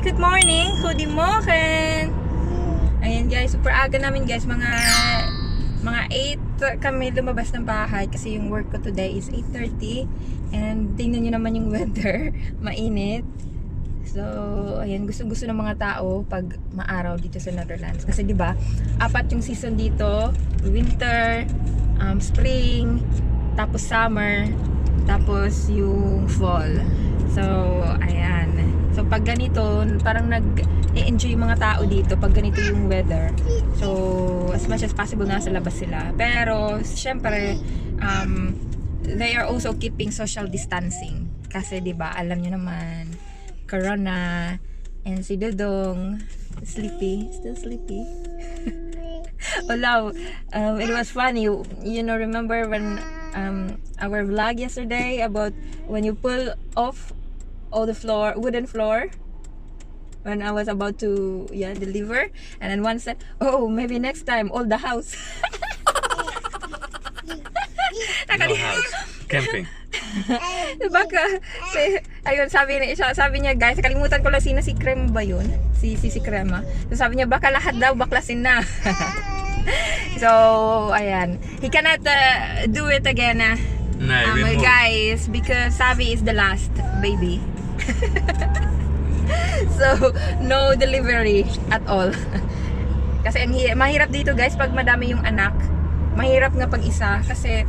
good morning! Goedemorgen! Ayan guys, super aga namin guys. Mga 8 kami lumabas ng bahay kasi yung work ko today is 8:30. And tingnan nyo naman yung weather. Mainit. So, ayan, gusto ng mga tao pag maaraw dito sa Netherlands. Kasi 'di ba, 4 yung season dito, winter, spring, tapos summer, tapos yung fall. So, ayan. So, pag ganito, parang nag-enjoy yung mga tao dito pag ganito yung weather. So, as much as possible nasa labas sila. Pero, syempre, they are also keeping social distancing. Kasi, 'di ba, alam nyo naman, Corona, and si Dodong, sleepy, still sleepy. Hello, it was funny, you know, remember when our vlog yesterday about when you pull off all the floor, wooden floor, when I was about to deliver, and then one said, oh, maybe next time all the house. No house. Camping. Baka, ayun, sabi niya guys, kalimutan ko lang si Crema ba yun? Si Crema. So sabi niya, baka lahat daw baklasin na. So, ayan. He cannot do it again, guys, because Savi is the last baby. So, no delivery at all. Kasi mahirap dito guys pag madami yung anak. Mahirap nga pag isa kasi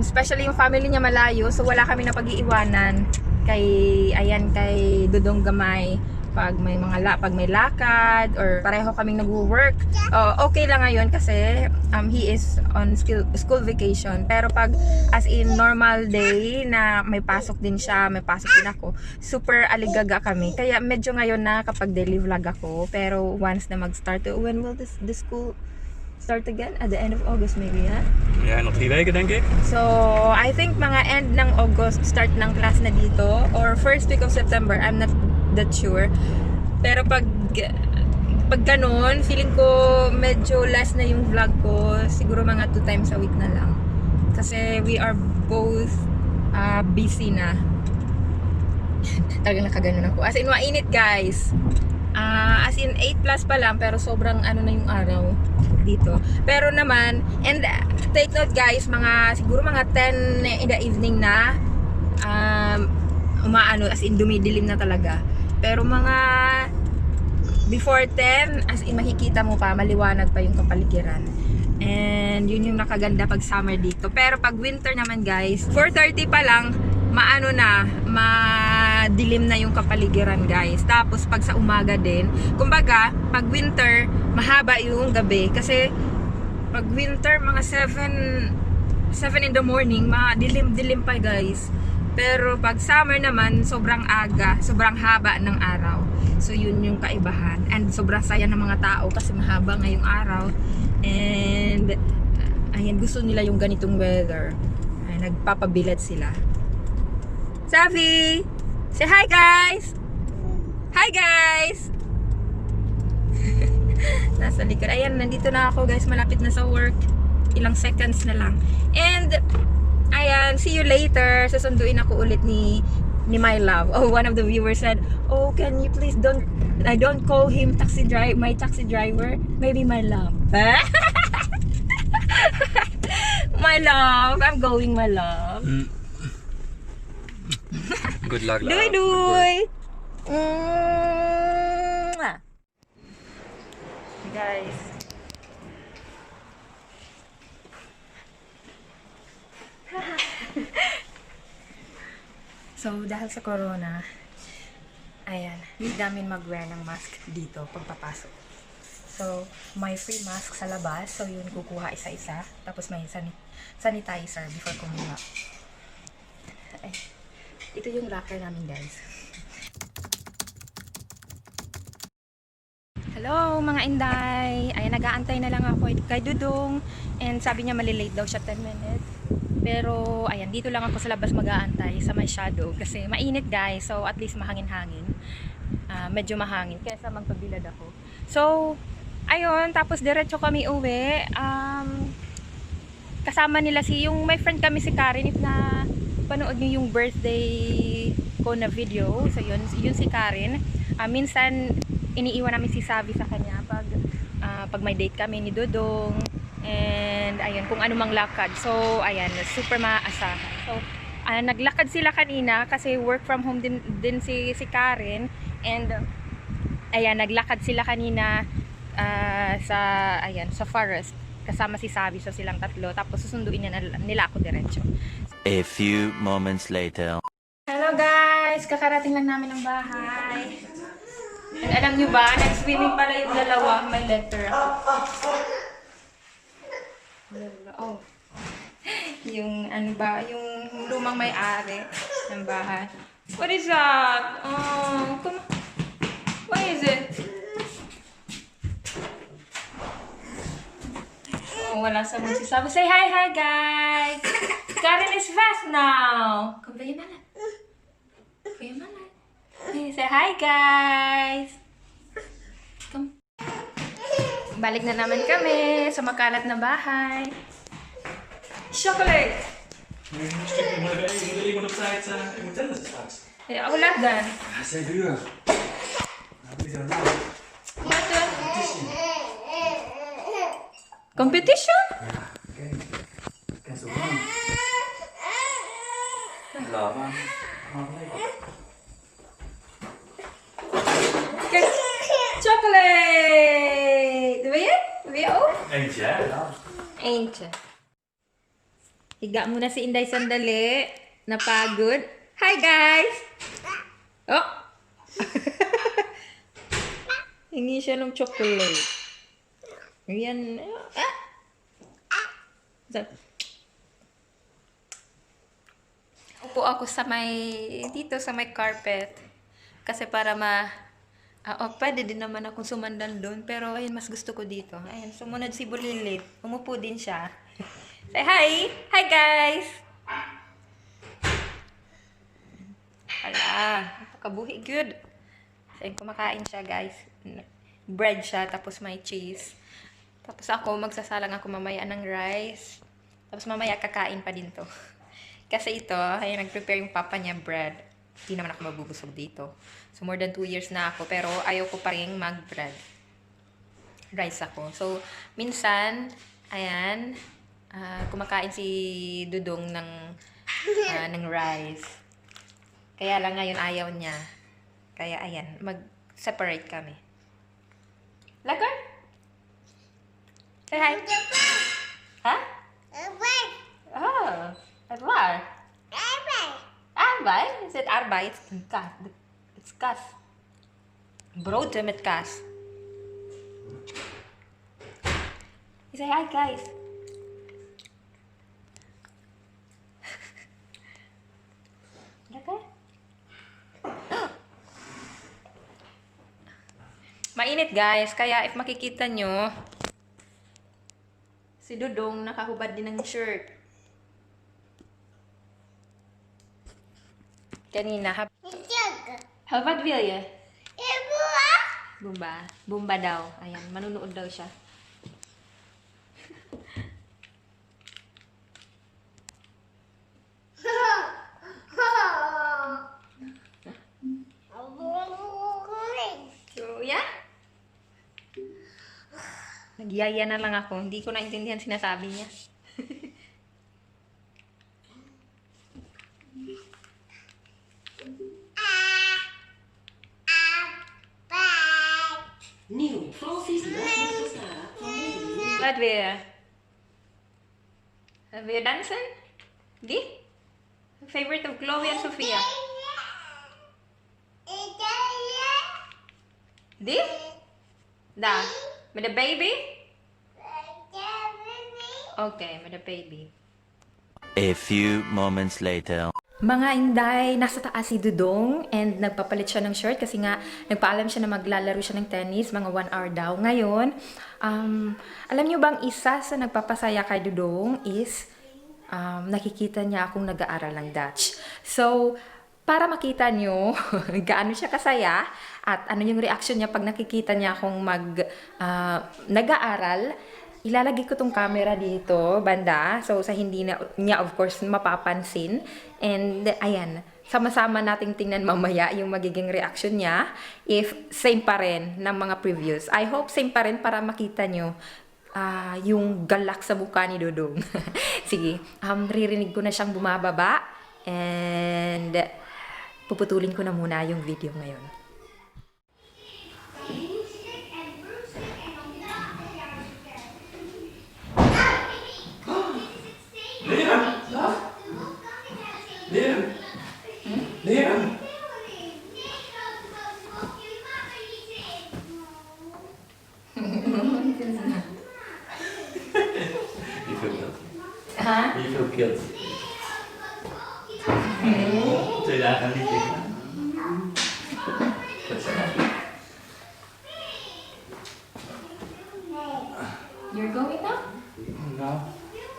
especially yung family niya malayo, so wala kami na pag-iiwanan kay Dodong Gamay pag may lakad or pareho kaming nagwo-work. Okay lang ngayon kasi he is on school vacation, pero pag as in normal day na may pasok din siya, may pasok din ako, super aligaga kami. Kaya medyo ngayon na kapag daily vlog ako, pero once na mag-start, when will the school start again? At the end of August maybe, ha? Ja, nog 3 weken denk ik. So, I think mga end ng August, start ng class na dito, or first week of September, I'm not that sure. Pero pag ganun, feeling ko medyo less na yung vlog ko, siguro mga 2 times a week na lang. Kasi we are both busy na. Talagang nakaganon ako. As in, mainit guys. As in 8 plus pa lang, pero sobrang ano na yung araw dito. Pero naman, and take note guys, siguro mga 10 in the evening na, umaano, as in dumidilim na talaga. Pero mga before 10, as in makikita mo pa, maliwanag pa yung kapaligiran. And yun yung nakaganda pag summer dito. Pero pag winter naman guys, 4:30 pa lang, madilim na yung kapaligiran guys. Tapos pag sa umaga din, kumbaga pag winter mahaba yung gabi kasi pag winter mga 7 in the morning madilim-dilim pa guys. Pero pag summer naman sobrang aga, sobrang haba ng araw. So yun yung kaibahan, and sobrang saya ng mga tao kasi mahaba ngayong araw. And ayan, gusto nila yung ganitong weather. Ay, nagpapabilad sila. Savi! Say hi guys! Hi guys! Nasa likod. Ayan, nandito na ako guys. Malapit na sa work. Ilang seconds na lang. And, ayan, see you later. Susunduin ako ulit ni my love. Oh, one of the viewers said, oh, can you please don't call him my taxi driver. Maybe my love. My love. I'm going, my love. Good luck, love. Doei. Guys. So, dahil sa corona, ayan, need namin mag-wear ng mask dito pagpapasok. So, may free mask sa labas. So, yun, kukuha isa-isa. Tapos may sanitizer before kumuha. Ay, ito yung locker namin guys. Hello mga inday! Ayan, nag-aantay na lang ako kay Dudong. And sabi niya malilate daw siya 10 minutes. Pero ayan, dito lang ako sa labas mag-aantay sa may shadow. Kasi mainit guys, so at least mahangin-hangin. Medyo mahangin kaysa magpabilad ako. So, ayun, tapos diretso kami uwi. Kasama nila yung may friend kami si Karen, if na panood niyo yung birthday ko na video. So yun si Karen. Minsan iniiwan namin si Savi sa kanya pag may date kami ni Dodong. And ayun, kung anumang lakad. So ayan, super maaasahan. So naglakad sila kanina kasi work from home din si Karen. And ayan, naglakad sila kanina sa forest kasama si Savi. So silang tatlo, tapos susunduin nila ako diretso. A few moments later. Hello guys! Kakarating lang namin ng bahay. And alam nyo ba, nag-swimming pala yung dalawa. May letter ako. Oh. Yung ano ba, yung lumang may-ari ng bahay. What is that? Oh, come on. What is it? Oh, wala sa mga sabi. Say hi guys! Karen is fast now! Come ba yung malat? Hey, say hi guys! Come. Balik na naman kami sa makalat na bahay. Chocolate! Ik moet iemand op tijd. Ik moet tennissen straks. Eh, ako lahat dan. Ja, 7 uur. What the? Competition? Kijk. Ken zo lang. Lava. Kijk, chocolate! Wil je? Wil je ook? Eentje, hè? Ja. Eentje. Higa muna si Inday sandali. Napagod. Hi guys! Oh! Hingi siya ng chocolate. Ayan. Upo ako dito sa may carpet. Kasi para pwede din naman akong sumandan doon. Pero ayun, mas gusto ko dito. Ayan, sumunod si Bulilit. Umupo din siya. Say hi! Hi guys! Hala, napakabuhi. Good. Ayun, kumakain siya guys. Bread siya, tapos may cheese. Tapos ako, magsasalang ako mamaya ng rice. Tapos mamaya kakain pa din to. Kasi ito, ay nag-prepare yung papa niya bread. Hindi naman ako mabubusog dito. So, more than 2 years na ako. Pero ayaw ko pa rin mag-bread. Rice ako. So, minsan, ayan, kumakain si Dudong ng rice. Kaya lang ngayon ayaw niya. Kaya ayan, mag-separate kami. Lagar? Say hi. Ha? Oh, at waar? Arbei? Is it arbei? It's kaas. It's kaas. Brood met kaas. You say hi, guys. Lagar? Mainit guys, kaya if makikita nyo, si Dudong nakahubad din ng shirt. Kanina, Wat wil je? Bumba. Bumba daw. Ayan, manunood daw siya. So, yeah? Nagyaya na lang ako. Hindi ko naintindihan sinasabi niya. Wat wil je? Wil je dansen? Die? Favorite of Chloe en Sofia? Die? Daar. Met de baby? Okay, met de baby. A few moments later. Mga Inday, nasa taas si Dudong and nagpapalit siya ng shirt kasi nga nagpaalam siya na maglalaro siya ng tennis, mga 1 hour daw. Ngayon, alam niyo bang isa sa nagpapasaya kay Dudong is nakikita niya akong nag-aaral ng Dutch. So, para makita niyo gaano siya kasaya at ano yung reaction niya pag nakikita niya akong nag-aaral, ilalagay ko tong camera dito, banda. So, sa hindi niya, of course, mapapansin. And, ayan, sama-sama nating tingnan mamaya yung magiging reaction niya if same pa rin ng mga previews. I hope same pa rin para makita nyo yung galak sa mukha ni Dodong. Sige, ririnig ko na siyang bumababa and puputulin ko na muna yung video ngayon. Liam! Liam! Liam! You feel guilty. Huh? You feel guilty. Tidak akan dikira. You're going now? No.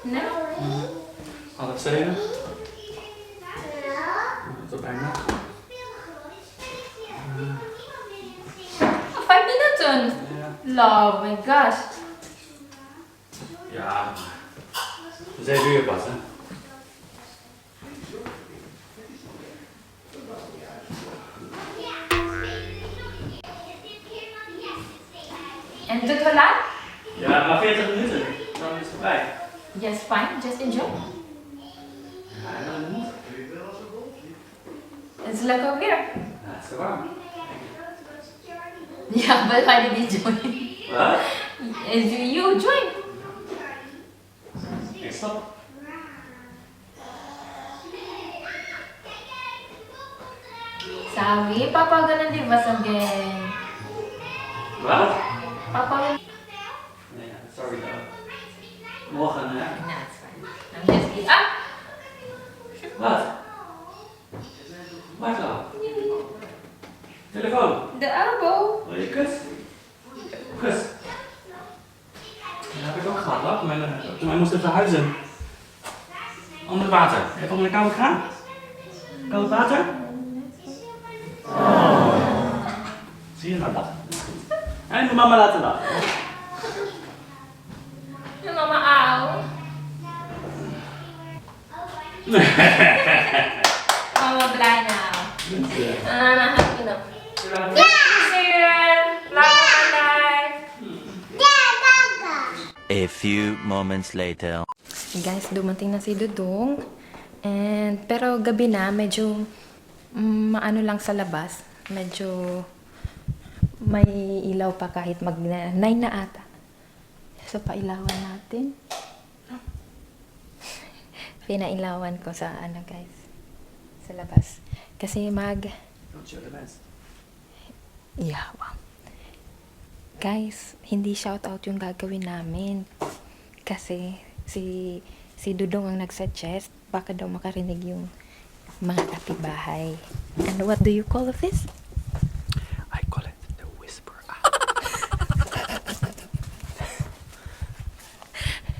No? Wat zei je? Tot bijna. 5 minuten? Ja. Love, my gosh. Ja. 7 uur pas, hè? And doet het laat? Ja, maar 40 minuten. Dan is het voorbij. Yes, fine. Just enjoy. Ja, dat moet. It's lekker weer. Ja, het is te warm. Yeah, but why did you join? Wat? You join. Ik stop. Sabi, Papa ganun di ba again? Wat? Papa ganun. Nee, sorry dan. Morgen, hè? Nah, it's fine. I'm just kidding. Wat? Wat dan? Telefoon. The elbow. Wil je kus? Kus. Ja, heb ik ook gehad, hoor. Toen wij moesten verhuizen. Onder water. Even onder de koude kraan. Koud water? Oh. Zie je nou dat? En de mama laten lachen. Yung mama ow. Mama blind now. Happy na. Love my life. A few moments later. Guys, dumating na si Dudong. Pero gabi na, medyo maano lang sa labas. Medyo may ilaw pa kahit mag 9 na ata. So, pailawan natin. Pinailawan ko sa guys. Sa labas. Kasi yeah, wow. Guys, hindi shoutout yung gagawin namin. Kasi si Dudong ang nag-suggest, baka daw makarinig yung mga kapitbahay. And what do you call this? I call it the whisper out.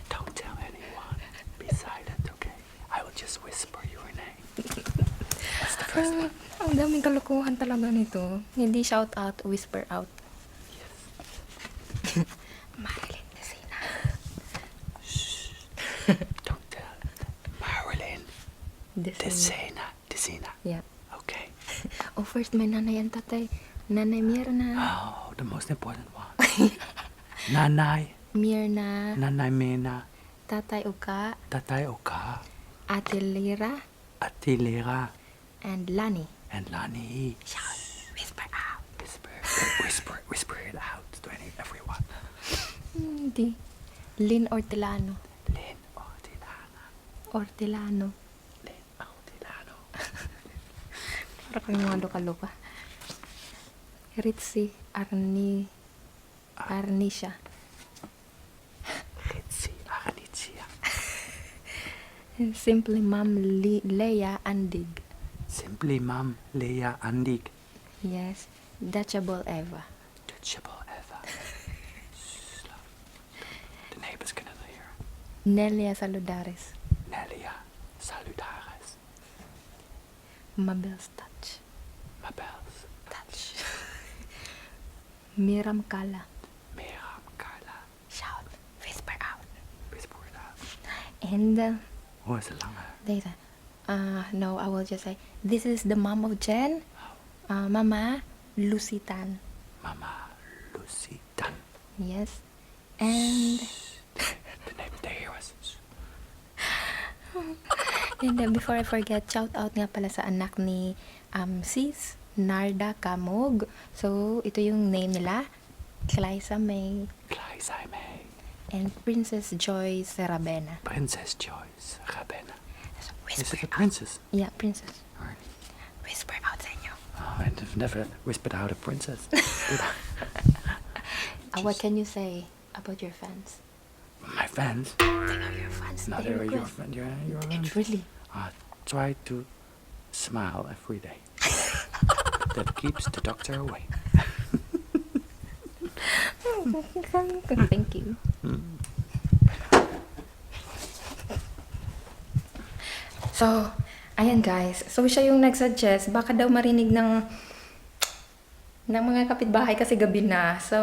Don't tell anyone. Be silent, okay? I will just whisper your name. That's the first thing. Ang daming kalokohan talaga nito. Hindi shoutout, whisper out. Marilyn Messina. Don't tell. Marilyn. Desena. Yeah. Okay. Oh, first may nanay and tatay. Nanay Mirna. Oh, the most important one. Nanay. Mirna. Nanay Mena. Tatay Uka. Tatay Oka. Ate Lira. Atilera. And Lani. And Lani. Shout. Whisper out. Whisper it out to everyone. Hindi. Lynn Ortelano. Lin Ortilana. Ortelano. Lin Ortilano. Para kayong mga loka-loka. Ritzy Arnisha. Ritsi Aranitia. Simply Mom Leia Andig. Simply Mom Leia Andig. Yes. Dutchable Eva. Touchable Eva. The neighbors can hear. Nelia Saludares. Nelia Salutaris. Mabel's Touch. Mabels Touch. Miram Kala. Miram Carla. Shout. Whisper out. Whisper it out. And Oh, is it langer? deze. No, I will just say, this is the mom of Jen, Mama Lucy Tan. Mama Lucy Tan. Yes. And The name they hear us. And then before I forget, shout out nga pala sa anak ni Sis Narda Camog. So, ito yung name nila. Clarissa May Clarissa May. and Princess Joy Serabena. Princess Joyce Rabena. So, Is whisper it a out. princess? Yeah, princess. Alright. Whisper out sa inyo. Oh, I've never whispered out a princess. What can you say about your fans? My fans. They are your fans. No, They they're your request. friend. You're a And friend. really, Try to smile every day. That keeps the doctor away. thank you. So, ayan guys. So, siya yung nag-suggest. Baka daw marinig ng mga kapitbahay kasi gabi na. So,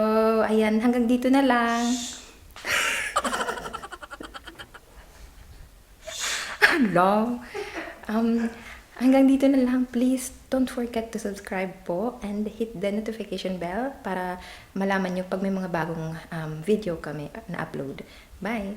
ayan. Hanggang dito na lang. Hello. Hanggang dito na lang. Please, don't forget to subscribe po and hit the notification bell para malaman nyo pag may mga bagong video kami na upload. Bye!